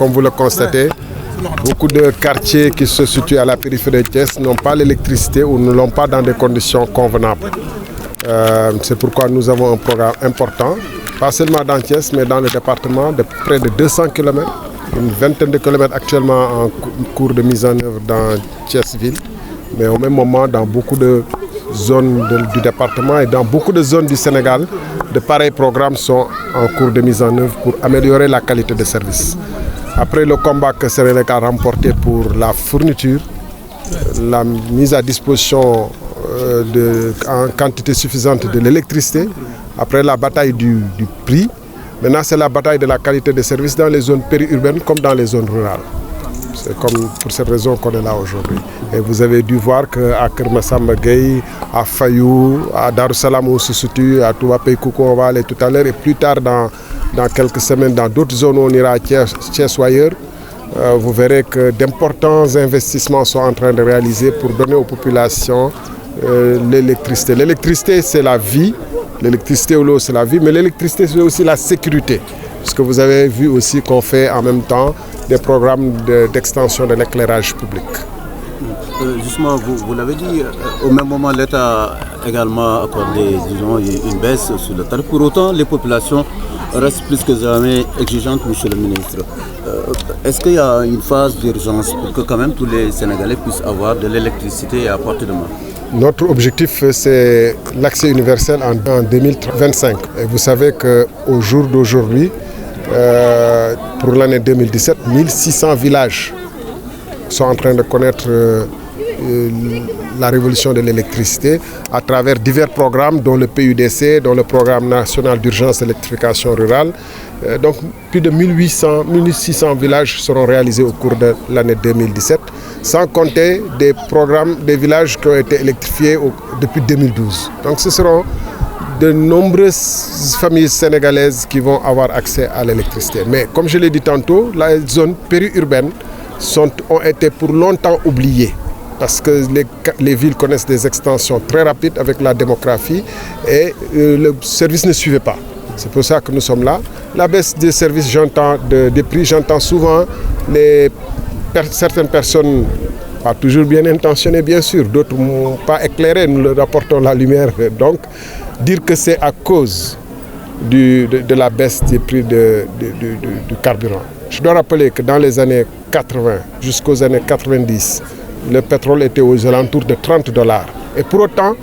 comme vous le constatez, beaucoup de quartiers qui se situent à la périphérie de Thiès n'ont pas l'électricité ou ne l'ont pas dans des conditions convenables. C'est pourquoi nous avons un programme important, pas seulement dans Thiès, mais dans le département de près de 200 km, une vingtaine de kilomètres actuellement en cours de mise en œuvre dans Thiès-Ville, mais au même moment dans beaucoup de zones du département et dans beaucoup de zones du Sénégal, de pareils programmes sont en cours de mise en œuvre pour améliorer la qualité de service. Après le combat que Sénélec a remporté pour la fourniture, la mise à disposition en quantité suffisante de l'électricité, après la bataille du prix, maintenant c'est la bataille de la qualité de service dans les zones périurbaines comme dans les zones rurales. C'est comme pour cette raison qu'on est là aujourd'hui. Et vous avez dû voir qu'à Kermassamba Gueye, à Fayou, à Darussalam où on se situe, à Touba Peykoukou, on va aller tout à l'heure, et plus tard dans quelques semaines, dans d'autres zones où on ira à Thiès ou ailleurs, vous verrez que d'importants investissements sont en train de réaliser pour donner aux populations l'électricité. L'électricité, c'est la vie. L'électricité ou l'eau, c'est la vie, mais l'électricité, c'est aussi la sécurité. Parce que vous avez vu aussi qu'on fait en même temps des programmes d'extension de l'éclairage public. Justement, vous l'avez dit, au même moment, l'État a également accordé, disons, une baisse sur le tarif. Pour autant, les populations restent plus que jamais exigeantes, monsieur le ministre. Est-ce qu'il y a une phase d'urgence pour que quand même tous les Sénégalais puissent avoir de l'électricité à portée de main? Notre objectif, c'est l'accès universel en 2025. Et vous savez qu'au jour d'aujourd'hui, pour l'année 2017, 1600 villages sont en train de connaître la révolution de l'électricité à travers divers programmes, dont le PUDC, dont le programme national d'urgence d'électrification rurale. Donc plus de 1600 villages seront réalisés au cours de l'année 2017, sans compter des programmes, des villages qui ont été électrifiés depuis 2012. Donc ce seront de nombreuses familles sénégalaises qui vont avoir accès à l'électricité. Mais comme je l'ai dit tantôt, les zones périurbaines ont été pour longtemps oubliées parce que les villes connaissent des extensions très rapides avec la démographie et le service ne suivait pas. C'est pour ça que nous sommes là. La baisse des services, des prix, j'entends souvent certaines personnes, pas toujours bien intentionnées bien sûr, d'autres n'ont pas éclairé, nous leur apportons la lumière. Donc, dire que c'est à cause de la baisse des prix du carburant. Je dois rappeler que dans les années 80 jusqu'aux années 90, le pétrole était aux alentours de $30. Et pour autant,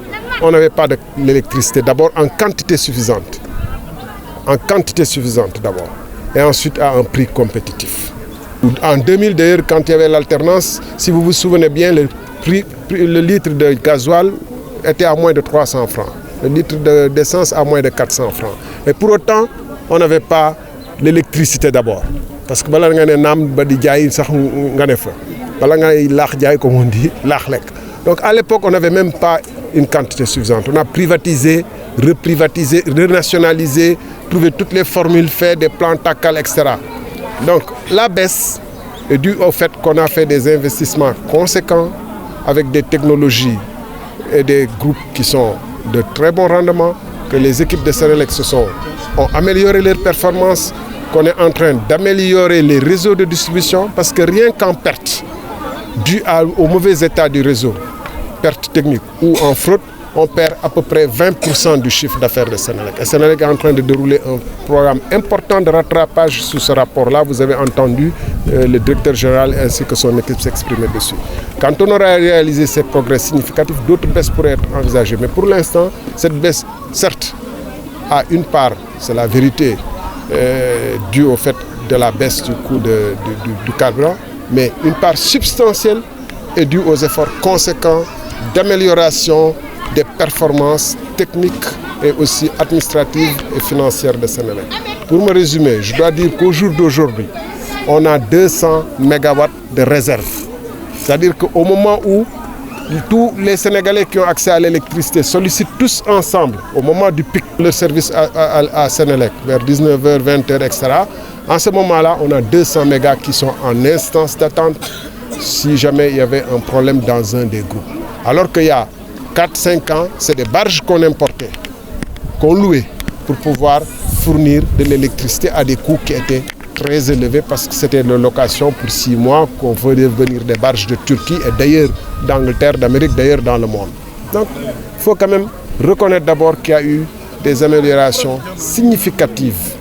on n'avait pas de l'électricité, d'abord en quantité suffisante. En quantité suffisante d'abord. Et ensuite à un prix compétitif. En 2000 d'ailleurs, quand il y avait l'alternance, si vous vous souvenez bien, le litre de gasoil était à moins de 300 francs. Le litre d'essence à moins de 400 francs. Et pour autant, on n'avait pas l'électricité d'abord. Parce que comme on dit, donc à l'époque, on n'avait même pas une quantité suffisante. On a privatisé, reprivatisé, renationalisé, trouvé toutes les formules, fait des plans TACAL, etc. Donc la baisse est due au fait qu'on a fait des investissements conséquents avec des technologies et des groupes qui sont de très bon rendement, que les équipes de Sénélec ont amélioré leurs performances, qu'on est en train d'améliorer les réseaux de distribution, parce que rien qu'en perte, dû au mauvais état du réseau, perte technique ou en fraude, on perd à peu près 20% du chiffre d'affaires de Sénélec. Et Sénélec est en train de dérouler un programme important de rattrapage sur ce rapport-là. Vous avez entendu le directeur général ainsi que son équipe s'exprimer dessus. Quand on aura réalisé ces progrès significatifs, d'autres baisses pourraient être envisagées. Mais pour l'instant, cette baisse, certes, à une part, c'est la vérité, due au fait de la baisse du coût du carburant, mais une part substantielle est due aux efforts conséquents d'amélioration des performances techniques et aussi administratives et financières de Sénélec. Pour me résumer, je dois dire qu'au jour d'aujourd'hui, on a 200 mégawatts de réserve. C'est-à-dire qu'au moment où tous les Sénégalais qui ont accès à l'électricité sollicitent tous ensemble, au moment du pic, leur service à Sénélec, vers 19h, 20h, etc. En ce moment-là, on a 200 mégas qui sont en instance d'attente si jamais il y avait un problème dans un des groupes. Alors qu'il y a 4-5 ans, c'est des barges qu'on importait, qu'on louait pour pouvoir fournir de l'électricité à des coûts qui étaient très élevé parce que c'était une location pour 6 mois qu'on faisait venir des barges de Turquie et d'ailleurs d'Angleterre, d'Amérique, d'ailleurs dans le monde. Donc il faut quand même reconnaître d'abord qu'il y a eu des améliorations significatives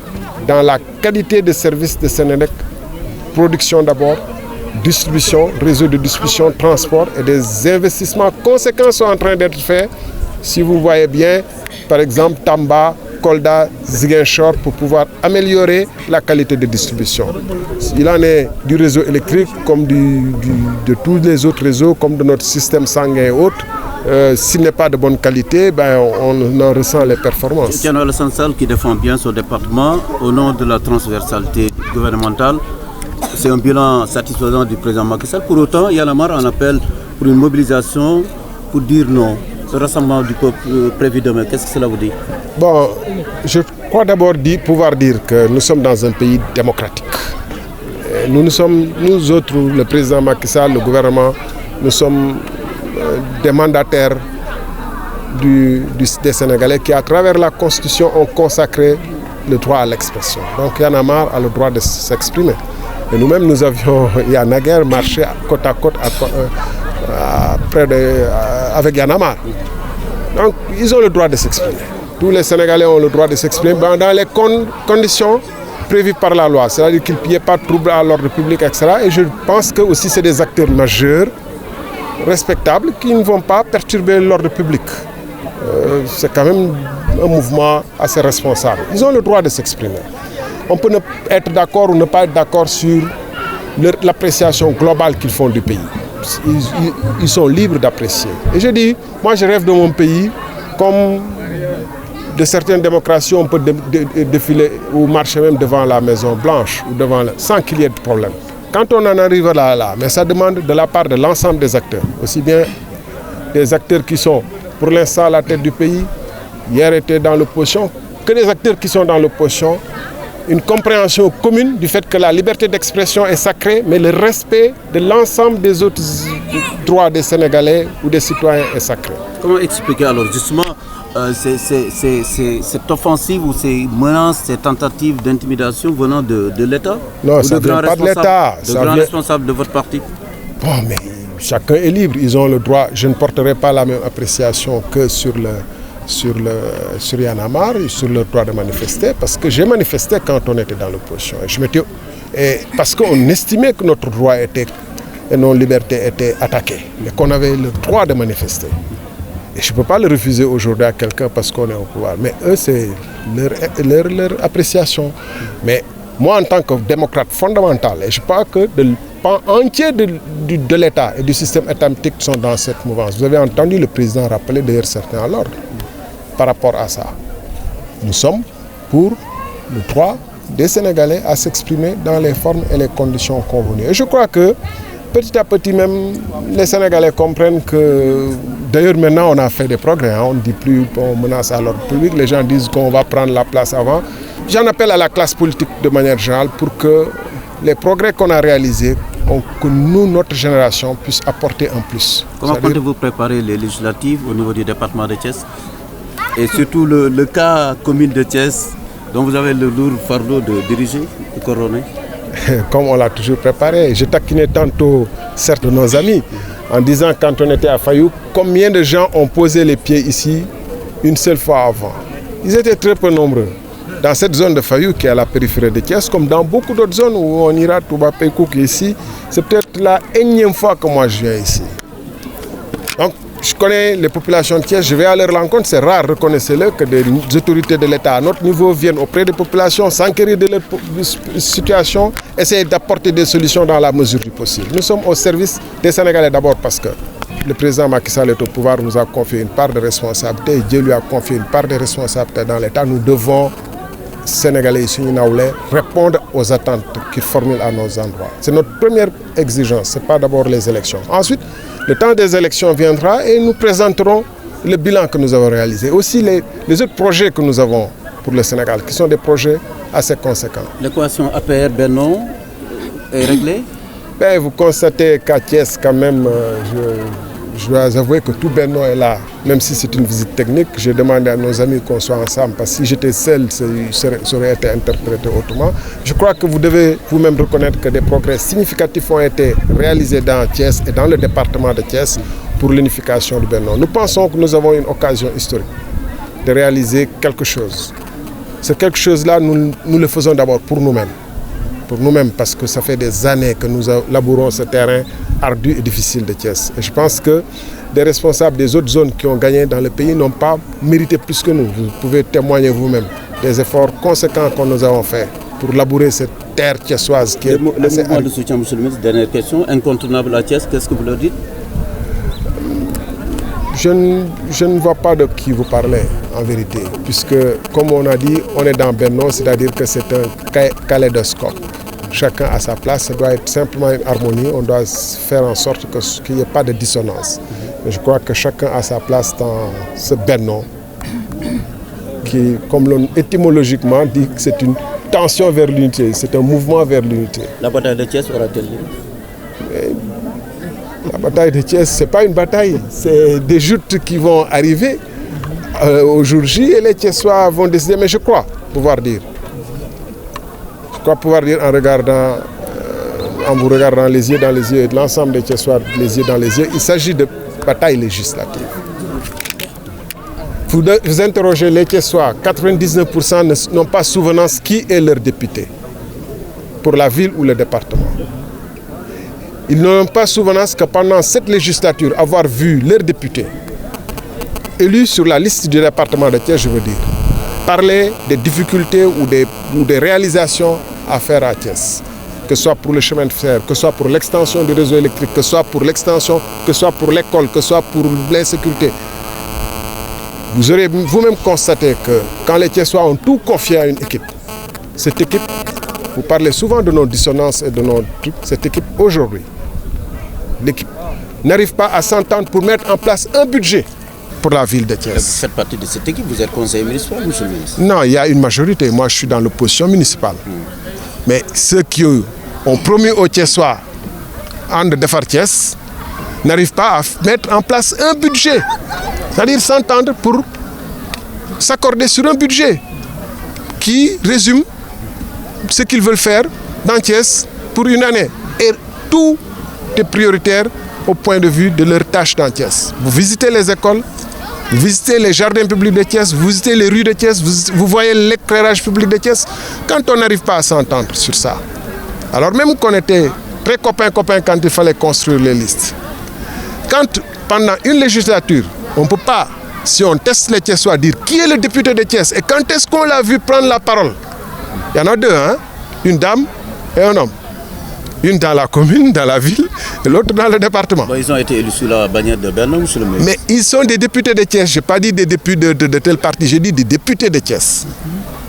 dans la qualité de service de Senelec, production d'abord, distribution, réseau de distribution, transport et des investissements conséquents sont en train d'être faits. Si vous voyez bien, par exemple, Tamba, Kolda, Ziguinchor pour pouvoir améliorer la qualité de distribution. Il en est du réseau électrique comme de tous les autres réseaux, comme de notre système sanguin et autres. S'il n'est pas de bonne qualité, on en ressent les performances. Thierno Alassane Sall qui défend bien son département au nom de la transversalité gouvernementale. C'est un bilan satisfaisant du président Macky Sall. Pour autant, Y'en a marre en appelle pour une mobilisation pour dire non. Ce rassemblement du peuple prévu demain, qu'est-ce que cela vous dit? Bon, je crois d'abord pouvoir dire que nous sommes dans un pays démocratique. Nous autres, le président Macky Sall, le gouvernement, nous sommes des mandataires des Sénégalais qui, à travers la Constitution, ont consacré le droit à l'expression. Donc Y'en a marre a le droit de s'exprimer. Et nous-mêmes, nous avions, il y a naguère, marché côte à côte avec Y'en a marre. Donc, ils ont le droit de s'exprimer. Tous les Sénégalais ont le droit de s'exprimer dans les conditions prévues par la loi. C'est-à-dire qu'il n'y ait pas de trouble à l'ordre public, etc. Et je pense que aussi c'est des acteurs majeurs, respectables, qui ne vont pas perturber l'ordre public. C'est quand même un mouvement assez responsable. Ils ont le droit de s'exprimer. On peut être d'accord ou ne pas être d'accord sur l'appréciation globale qu'ils font du pays. Ils sont libres d'apprécier. Et je dis, moi je rêve de mon pays comme de certaines démocraties, on peut défiler ou marcher même devant la Maison Blanche ou sans qu'il y ait de problème. Quand on en arrive là, mais ça demande de la part de l'ensemble des acteurs, aussi bien des acteurs qui sont pour l'instant à la tête du pays, hier étaient dans l'opposition, que des acteurs qui sont dans l'opposition, une compréhension commune du fait que la liberté d'expression est sacrée, mais le respect de l'ensemble des autres droits des Sénégalais ou des citoyens est sacré. Comment expliquer alors justement cette offensive ou ces menaces, ces tentatives d'intimidation venant de l'État? Non, ça ne vient pas de l'État. De grands responsables de votre parti? Bon, mais chacun est libre, ils ont le droit. Je ne porterai pas la même appréciation que sur Y'en a marre, sur le droit de manifester, parce que j'ai manifesté quand on était dans l'opposition. Parce qu'on estimait que notre droit et nos libertés étaient attaquées et qu'on avait le droit de manifester. Et je ne peux pas le refuser aujourd'hui à quelqu'un parce qu'on est au pouvoir. Mais eux, c'est leur appréciation. Mais moi, en tant que démocrate fondamental, et je crois que le pan entier de l'État et du système étatique sont dans cette mouvance. Vous avez entendu le président rappeler d'ailleurs certains à l'ordre par rapport à ça. Nous sommes pour le droit des Sénégalais à s'exprimer dans les formes et les conditions convenues. Et je crois que petit à petit même, les Sénégalais comprennent que, d'ailleurs maintenant on a fait des progrès, on ne dit plus qu'on menace à l'ordre public, les gens disent qu'on va prendre la place avant. J'en appelle à la classe politique de manière générale pour que les progrès qu'on a réalisés, que nous, notre génération, puisse apporter un plus. Comment comptez-vous préparer les législatives au niveau du département de Thiès? Et surtout le cas commune de Thiès, dont vous avez le lourd fardeau de diriger et coordonner? Comme on l'a toujours préparé. Je taquinais tantôt, certes, nos amis, en disant quand on était à Fayou, combien de gens ont posé les pieds ici une seule fois avant. Ils étaient très peu nombreux. Dans cette zone de Fayou qui est à la périphérie de Thiès, comme dans beaucoup d'autres zones où on ira, Touba Pékou qui est ici, c'est peut-être la énième fois que moi je viens ici. Donc, je connais les populations de Thiès, je vais à leur rencontre, c'est rare, reconnaissez-le, que des autorités de l'État à notre niveau viennent auprès des populations, s'enquérir de leur situation, essayer d'apporter des solutions dans la mesure du possible. Nous sommes au service des Sénégalais d'abord parce que le président Macky Sall est au pouvoir, nous a confié une part de responsabilité, Dieu lui a confié une part de responsabilité dans l'État. Nous devons, Sénégalais ici, répondre aux attentes qu'il formule à nos endroits. C'est notre première exigence, ce n'est pas d'abord les élections. Ensuite, le temps des élections viendra et nous présenterons le bilan que nous avons réalisé. Aussi les autres projets que nous avons pour le Sénégal, qui sont des projets assez conséquents. L'équation APR-Benno est réglée? Vous constatez qu'à Thiès, quand même, je dois avouer que tout Benno est là, même si c'est une visite technique. J'ai demandé à nos amis qu'on soit ensemble, parce que si j'étais seul, ça aurait été interprété autrement. Je crois que vous devez vous-même reconnaître que des progrès significatifs ont été réalisés dans Thiès et dans le département de Thiès pour l'unification du Benno. Nous pensons que nous avons une occasion historique de réaliser quelque chose. Ce quelque chose-là, nous le faisons d'abord pour nous-mêmes. Pour nous-mêmes, parce que ça fait des années que nous labourons ce terrain ardu et difficile de Thiès. Et je pense que des responsables des autres zones qui ont gagné dans le pays n'ont pas mérité plus que nous. Vous pouvez témoigner vous-même des efforts conséquents que nous avons faits pour labourer cette terre thiessoise qui est assez aride. De soutien, monsieur le ministre, dernière question, incontournable à Thiès, qu'est-ce que vous leur dites? Je ne vois pas de qui vous parlez, en vérité, puisque, comme on a dit, on est dans Benno, c'est-à-dire que c'est un kaléidoscope. Chacun à sa place, ça doit être simplement une harmonie, on doit faire en sorte qu'il n'y ait pas de dissonance. Et je crois que chacun a sa place dans ce Benno, qui, comme étymologiquement, dit que c'est une tension vers l'unité, c'est un mouvement vers l'unité. La bataille de Thiès aura-t-elle lieu? La bataille de Thiès, ce n'est pas une bataille, c'est des joutes qui vont arriver au jour J et les Thiessois vont décider, mais je crois pouvoir dire en vous regardant les yeux dans les yeux et de l'ensemble des Thiessois les yeux dans les yeux, il s'agit de bataille législative. Vous interrogez les Thiessois, 99% n'ont pas souvenance qui est leur député pour la ville ou le département. Ils n'ont pas souvenance que pendant cette législature, avoir vu leurs députés élus sur la liste du département de Thiès, je veux dire, parler des difficultés ou des réalisations à faire à Thiès, que ce soit pour le chemin de fer, que ce soit pour l'extension du réseau électrique, que ce soit pour l'extension, que ce soit pour l'école, que ce soit pour l'insécurité. Vous aurez vous-même constaté que quand les Thiessois ont tout confié à une équipe, cette équipe, vous parlez souvent de nos dissonances et de nos trucs, cette équipe aujourd'hui, l'équipe n'arrive pas à s'entendre pour mettre en place un budget pour la ville de Thiès. Vous faites partie de cette équipe, vous êtes conseiller municipal, monsieur le ministre? Non, il y a une majorité. Moi, je suis dans l'opposition municipale. Mais ceux qui ont promis aux Thiessois And Defar Thiès n'arrivent pas à mettre en place un budget. C'est-à-dire s'entendre pour s'accorder sur un budget qui résume ce qu'ils veulent faire dans Thiès pour une année. Et tout est prioritaire au point de vue de leurs tâches dans Thiès. Vous visitez les écoles, vous visitez les jardins publics de Thiès, vous visitez les rues de Thiès, vous voyez l'éclairage public de Thiès. Quand on n'arrive pas à s'entendre sur ça, alors même qu'on était très copains quand il fallait construire les listes, quand pendant une législature, on ne peut pas, si on teste les Thiessois, dire qui est le député de Thiès et quand est-ce qu'on l'a vu prendre la parole. Il y en a deux, hein? Une dame et un homme. Une dans la commune, dans la ville, et l'autre dans le département. Bon, ils ont été élus sous la bannière de Benno, monsieur le ministre. Mais ils sont des députés de Thiès. Je n'ai pas dit des députés de tel parti, j'ai dit des députés de Thiès.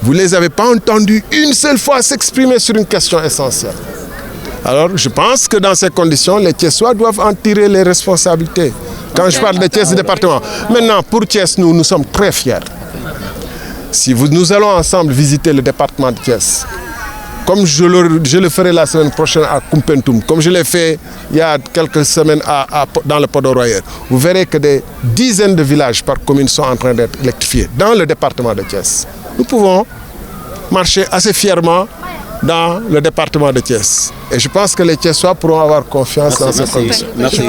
Vous ne les avez pas entendus une seule fois s'exprimer sur une question essentielle. Alors, je pense que dans ces conditions, les Thiessois doivent en tirer les responsabilités. Quand je parle de Thiès, du département. Maintenant, pour Thiès, nous sommes très fiers. Si nous allons ensemble visiter le département de Thiès, comme je le ferai la semaine prochaine à Koumpentoum, comme je l'ai fait il y a quelques semaines dans le Podor-Royer, vous verrez que des dizaines de villages par commune sont en train d'être électrifiés dans le département de Thiès. Nous pouvons marcher assez fièrement dans le département de Thiès. Et je pense que les Thiessois pourront avoir confiance dans ces conditions. Merci.